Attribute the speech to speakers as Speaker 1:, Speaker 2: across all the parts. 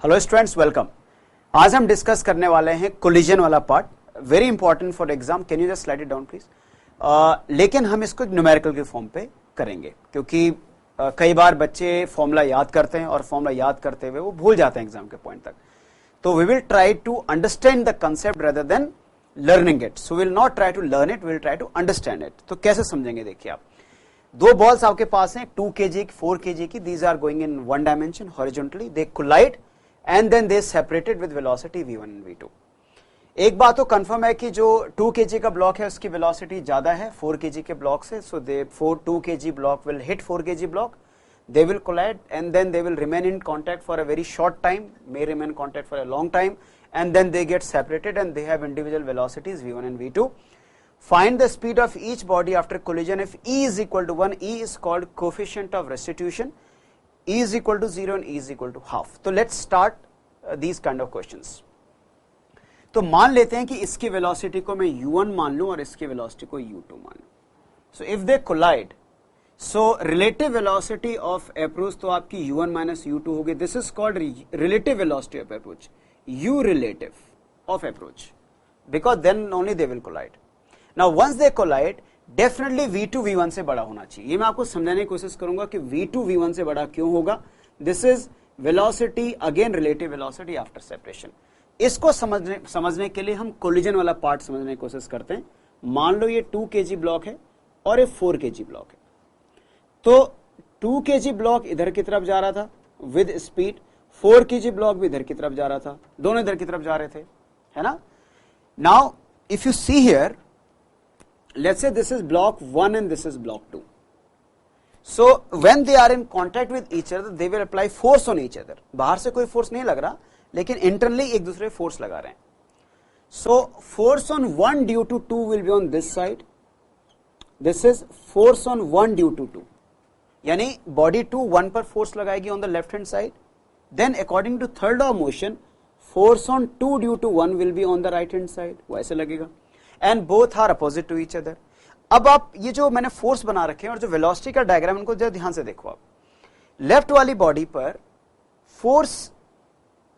Speaker 1: Hello students, welcome. आज हम discuss करने वाले हैं कोलिजन वाला part, very important for exam. Can you just slide it down please. लेकिन हम इसको न्यूमेरिकल के फॉर्म पे करेंगे, क्योंकि कई बार बच्चे फॉर्मूला याद करते हैं और फॉर्मूला याद करते हुए वो भूल जाते हैं एग्जाम के पॉइंट तक। तो we will try to understand the concept rather than learning it. So will not try to learn it, will try to understand it. तो कैसे समझेंगे, देखिए आप, दो बॉल्स आपके पास हैं, 2 kg की, 4 kg की। These are going in one dimension horizontally, they collide and then they separated with velocity v1 and v2। एक बात तो कंफर्म है कि जो 2 kg का ब्लॉक है उसकी वेलोसिटी ज्यादा है 4 kg के ब्लॉक से। सो दे 2 kg block will hit 4 kg block, they will collide and then they will remain in contact for a very short time, may remain in contact for a long time, and then they get separated and they have individual velocities v1 and v2। Find the speed of each body after collision if E is equal to 1। E is called coefficient of restitution, E is equal to 0 and E is equal to half। तो let's start these kind of questions। तो मान लेते हैं कि इसकी velocity को मैं u1 मान लूं और इसकी वेलोसिटी को u2 मान लूं। So if they collide, so relative velocity of approach तो आपकी u1 माइनस u2 होगी। This is called relative velocity of approach, u relative of approach, because then only they will collide. Now once they collide, definitely v2 v1 से बड़ा होना चाहिए। ये मैं आपको समझाने की कोशिश करूंगा कि v2 v1 से बड़ा क्यों होगा। This is velocity, again relative velocity after separation. इसको समझने के लिए हम कोलिजन वाला पार्ट समझने की कोशिश करते हैं। मान लो ये 2 kg ब्लॉक है और ये 4 kg ब्लॉक है। तो 2 kg ब्लॉक इधर की तरफ जा रहा था विद स्पीड, 4 kg ब्लॉक भी इधर की तरफ जा रहा था, दोनों इधर की तरफ जा रहे थे, है ना। Now if you see here, let's say this is block 1 and this is block 2। so when they are in contact with each other they will apply force on each other। बाहर से कोई फोर्स नहीं लग रहा, लेकिन internally एक दूसरे force लगा रहे हैं। so force on 1 due to 2 will be on this side, this is force on 1 due to 2, यानी body 2 1 पर फोर्स लगाएगी on the left hand side, then according to third law of motion force on 2 due to 1 will be on the right hand side, वैसे लगेगा। And both are opposite to each other. अब आप ये जो मैंने force बना रखे हैं और जो वेलोसिटी का डायग्राम, इनको जरा ध्यान से देखो आप। लेफ्ट वाली बॉडी पर फोर्स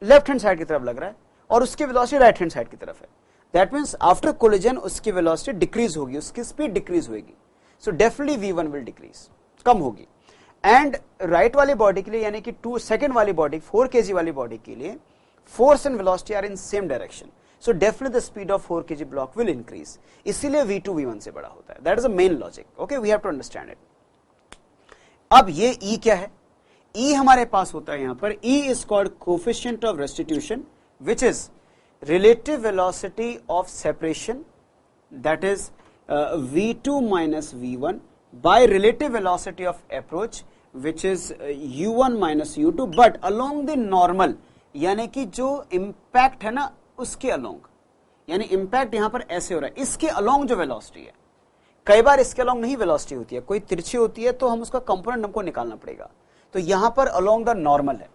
Speaker 1: लेफ्ट हैंड साइड की तरफ लग रहा है और उसकी वेलोसिटी राइट हैंड साइड की तरफ है। दैट मींस आफ्टर कोलिजन उसकी वेलोसिटी डिक्रीज होगी, उसकी स्पीड डिक्रीज होगी। So definitely v1 will decrease, कम होगी। एंड राइट वाली बॉडी के लिए, यानी कि 2 सेकंड वाली बॉडी, 4 kg वाली बॉडी के लिए force and velocity are in same direction. So definitely the speed of 4 kg block will increase। इसीलिए v2 v1 से बड़ा होता है। That is the main logic। Okay, we have to understand it। अब ये E क्या है? E हमारे पास होता है यहाँ पर, E is called coefficient of restitution, which is relative velocity of separation, that is v2 minus v1 by relative velocity of approach, which is u1 minus u2, but along the normal, यानी कि जो impact है ना उसके along, यानी impact यहां पर ऐसे हो रहा है, इसके अलोंग जो वेलोसिटी है। कई बार इसके अलोंग नहीं वेलोसिटी होती है, कोई तिरछी होती है तो हम उसका कंपोनेंट हमको निकालना पड़ेगा। तो यहां पर अलोंग द नॉर्मल है,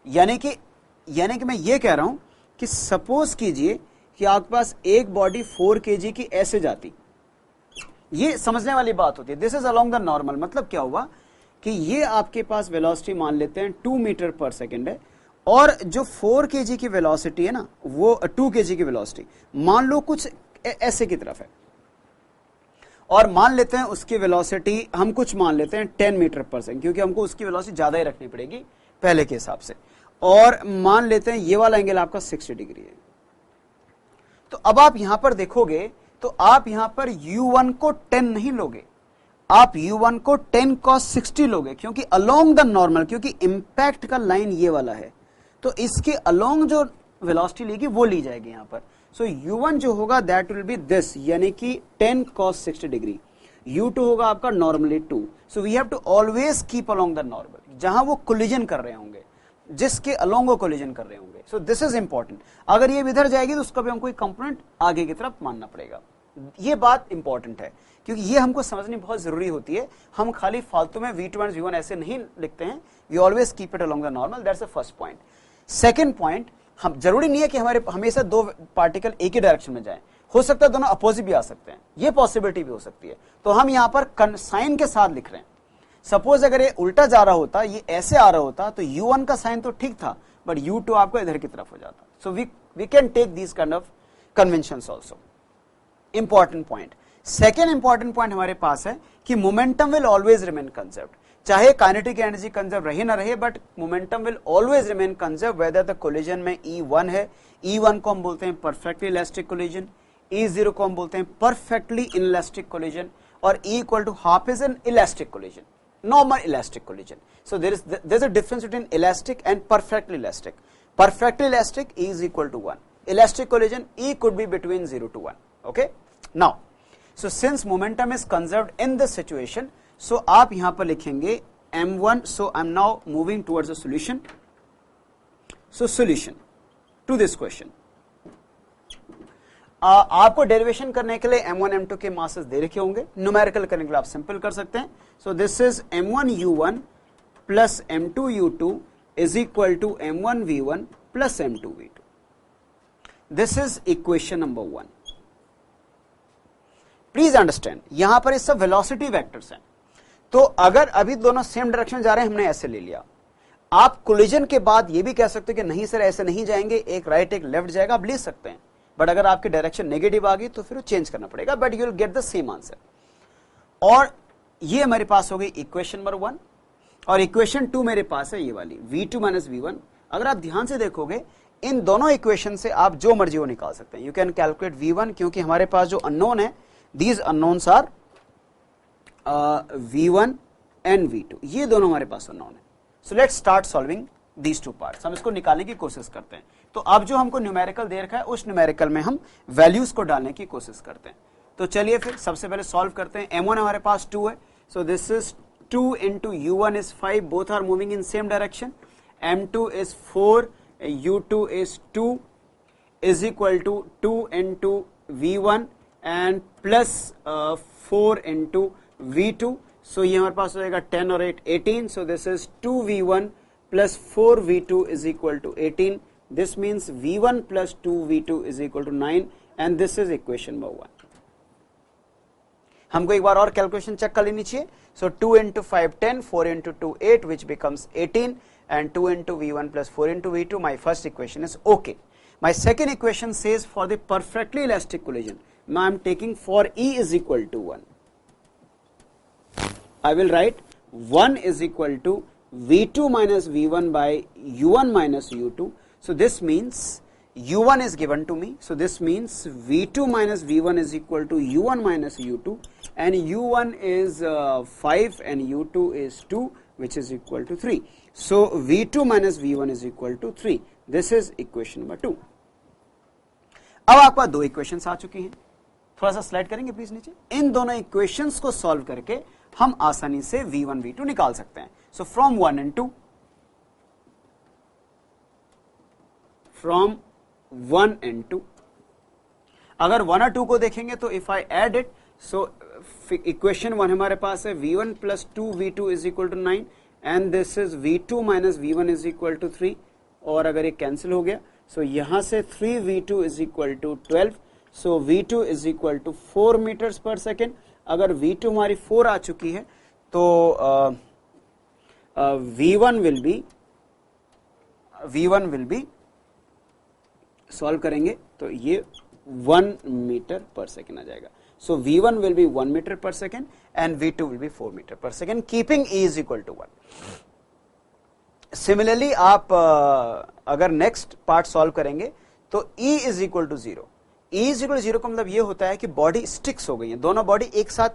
Speaker 1: यानी कि मैं ये कह रहा हूं कि सपोज कीजिए कि आपके पास एक बॉडी 4 kg की ऐसे जाती, ये समझने वाली बात होती है। This is along the normal. मतलब क्या हुआ कि ये आपके पास वेलोसिटी मान लेते हैं 2 मीटर पर सेकेंड है, और जो 4 kg की वेलोसिटी है ना, वो 2 kg की वेलोसिटी मान लो कुछ ऐसे की तरफ है, और मान लेते हैं उसकी वेलोसिटी हम कुछ मान लेते हैं 10 मीटर पर सेकेंड, क्योंकि हमको उसकी वेलोसिटी ज्यादा ही रखनी पड़ेगी पहले के हिसाब से। और मान लेते हैं ये वाला एंगल आपका 60 डिग्री है। तो अब आप यहां पर देखोगे तो आप यहां पर u1 को 10 नहीं लोगे, आप u1 को 10 cos 60 लोगे, क्योंकि अलोंग द नॉर्मल, क्योंकि इंपैक्ट का लाइन ये वाला है, तो इसके अलोंग जो वेलोसिटी लेगी वो ली जाएगी यहां पर। सो u1 जो होगा दैट विल बी दिस, यानी कि 10 cos 60 डिग्री। u2 होगा आपका normally 2। So we have to always keep along the normal, जहां वो कोलिजन कर रहे होंगे, जिसके अलोंग वो कोलिजन कर रहे होंगे। So this is important. अगर ये इधर जाएगी तो उसका भी हमको एक कंपोनेंट आगे की तरफ मानना पड़ेगा। ये बात इंपॉर्टेंट है, क्योंकि ये हमको समझनी बहुत जरूरी होती है। हम खाली फालतू में v2 एंड v1 ऐसे नहीं लिखते हैं, we always keep it along the normal. That's the first point. Second point, हम जरूरी नहीं है कि हमारे हमेशा 2 पार्टिकल एक ही डायरेक्शन में जाएं, हो सकता है दोनों अपोजिट भी आ सकते हैं, ये पॉसिबिलिटी भी हो सकती है। तो हम यहां पर साइन के साथ लिख रहे हैं। सपोज अगर ये उल्टा जा रहा होता, ये ऐसे आ रहा होता, तो u1 का साइन तो ठीक था, बट u2 आपको इधर की तरफ हो जाता। So we can take this kind of conventions also. Important point, second important point हमारे पास है कि momentum will always remain conserved, चाहे काइनेटिक एनर्जी कंजर्व रहे ना रहे, but momentum will always remain conserve whether the collision में E1 है। E1 को हम बोलते हैं परफेक्टली इलास्टिक कोलिजन, E0 को हम बोलते हैं परफेक्टली इनइलास्टिक कोलिजन, और E equal to half is an elastic collision, normal elastic collision. So there is a difference between elastic and perfectly elastic. Perfectly elastic E is equal to 1, elastic collision E could be between 0 to 1. Okay, now so since momentum is conserved in this situation, so आप यहां पर लिखेंगे m1. So I'm now moving towards the solution. So solution to this question, आपको derivation करने के लिए m1 m2 के masses दे रखे होंगे, न्यूमेरिकल करने के लिए आप सिंपल कर सकते हैं। So this is m1 u1 plus m2 u2 is equal to m1 v1 plus m2 v2. This is equation number 1. Please understand, यहां पर ये सब वेलोसिटी वेक्टर्स हैं, तो अगर अभी दोनों सेम डायरेक्शन जा रहे हैं, हमने ऐसे ले लिया, आप कोलिजन के बाद ये भी कह सकते हो कि नहीं सर ऐसे नहीं जाएंगे, एक राइट एक लेफ्ट जाएगा, आप ले सकते हैं, बट अगर आपकी डायरेक्शन नेगेटिव आ गई तो फिर चेंज करना पड़ेगा, but you will get the same answer. और ये हमारे पास हो गई इक्वेशन नंबर 1, और इक्वेशन 2 मेरे पास है ये वाली v2 माइनस v1। अगर आप ध्यान से देखोगे इन दोनों इक्वेशन से आप जो मर्जी वो निकाल सकते हैं। यू कैन कैलकुलेट v1, क्योंकि हमारे पास जो अननोन है, these unknowns are v1 and v2, ये दोनों हमारे पास अननोन है। So let's start solving these two parts. हम इसको निकालने की कोशिश करते हैं। तो अब जो हमको न्यूमेरिकल दे रखा है, उस न्यूमेरिकल में हम वैल्यूज को डालने की कोशिश करते हैं। तो चलिए फिर सबसे पहले सॉल्व करते हैं। m1 हमारे पास 2 है, so this is 2 into u1 is 5, both are moving in same direction. m2 is 4, u2 is 2, is equal to 2 into v1 and plus 4 into v2. So ये हमारे पास हो जाएगा 10 और 8 18. So this is 2v1 plus 4v2 is equal to 18. This means v1 plus 2v2 is equal to 9, and this is equation number 1. हमको एक बार और calculation check कर लेनी चाहिए। सो 2 into 5 10, 4 into 2 8, which becomes 18, and 2 into v1 plus 4 into v2. My first equation is okay. My second equation says for the perfectly elastic collision, now I am taking for E is equal to 1. I will write 1 is equal to v2 minus v1 by u1 minus u2. So this means u1 is given to me, so this means v2 minus v1 is equal to u1 minus u2, and u1 is 5 and u2 is 2, which is equal to 3. So v2 minus v1 is equal to 3. This is equation number 2. अब आपके पास दो equations आ चुकी हैं, थोड़ा सा slide करेंगे please नीचे। इन दोनों इक्वेशंस को सॉल्व करके हम आसानी से v1 v2 निकाल सकते हैं। So from 1 and 2, from 1 and 2, अगर 1 और 2 को देखेंगे तो if I add it, so equation 1 हमारे पास है v1 plus 2v2 is equal to 9, and this is v2 minus v1 is equal to 3, और अगर ये कैंसिल हो गया, सो यहां से 3v2 is equal to 12, so v2 is equal to 4 meters per second। अगर v2 हमारी 4 आ चुकी है तो v1 will be सॉल्व करेंगे तो ये 1 मीटर पर सेकेंड आ जाएगा। सो v1 will be 1 meter per second and v2 will be 4 meter per second, keeping E is equal to 1. Similarly आप अगर नेक्स्ट पार्ट सॉल्व करेंगे तो E is equal to 0. E is equal to 0 का मतलब ये होता है कि बॉडी स्टिक्स हो गई है, दोनों बॉडी एक साथ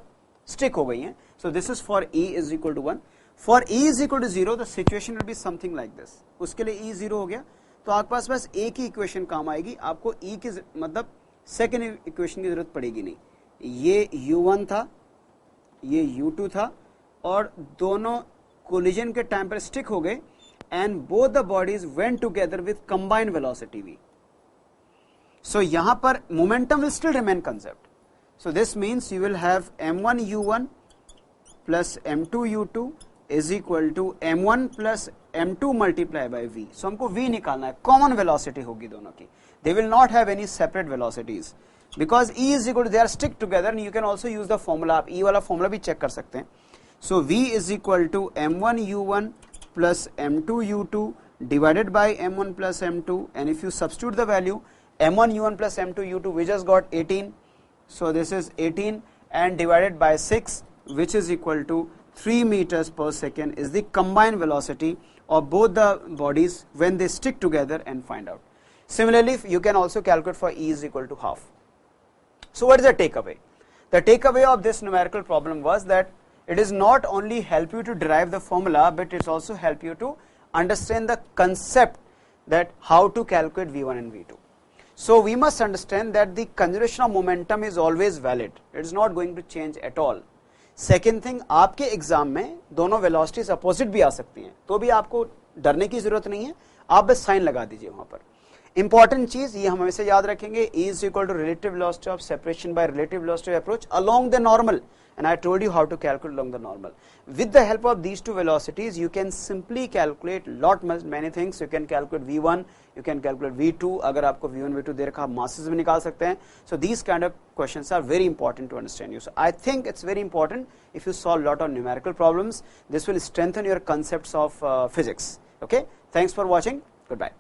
Speaker 1: स्टिक हो गई हैं। So this is for E is equal to 1. For E is equal to 0 the situation will be something like this. उसके लिए E 0 हो गया तो आपके पास बस एक ही इक्वेशन काम आएगी, आपको E की मतलब सेकेंड इक्वेशन की जरूरत पड़ेगी नहीं। ये u1 था, ये u2 था, और दोनों कोलिजन के टाइम पर स्टिक हो गए, and both the bodies went together with combined velocity v. सो यहां पर momentum will still remain conserved. So this means you will have m1 u1 plus m2 u2 is equal to m1 plus m2 multiply by v. So हमको v निकालना है, common velocity होगी दोनों की, they will not have any separate velocities because E is equal to, they are stick together, and you can also use the formula, आप E वाला formula भी check कर सकते हैं। So v is equal to m1 u1 plus m2 u2 divided by m1 plus m2, and if you substitute the value m1 u1 plus m2 u2, we just got 18. So this is 18 and divided by 6, which is equal to 3 meters per second is the combined velocity of both the bodies when they stick together and find out. Similarly, you can also calculate for E is equal to half. So what is the takeaway? The takeaway of this numerical problem was that it is not only help you to derive the formula, but it's also help you to understand the concept that how to calculate V1 and V2. So we must understand that the conservation of momentum is always valid. It is not going to change at all. Second thing, आपके exam में दोनों velocities opposite भी आ सकती हैं, तो भी आपको डरने की जरूरत नहीं है, आप बस साइन लगा दीजिए वहां पर. इंपॉर्टेंट चीज ये हम हमेशा याद रखेंगे, E is equal to relative velocity of separation by relative velocity of approach along the normal, and I told you how to calculate along the normal. With the help of these two velocities, you can simply calculate many things. You can calculate V1, you can calculate V2. अगर आपको V1 V2 दे रखा, masses भी निकाल सकते हैं. So these kind of questions are very important to understand you. So I think it's very important if you solve lot of numerical problems. This will strengthen your concepts of physics. Okay, thanks for watching. Goodbye.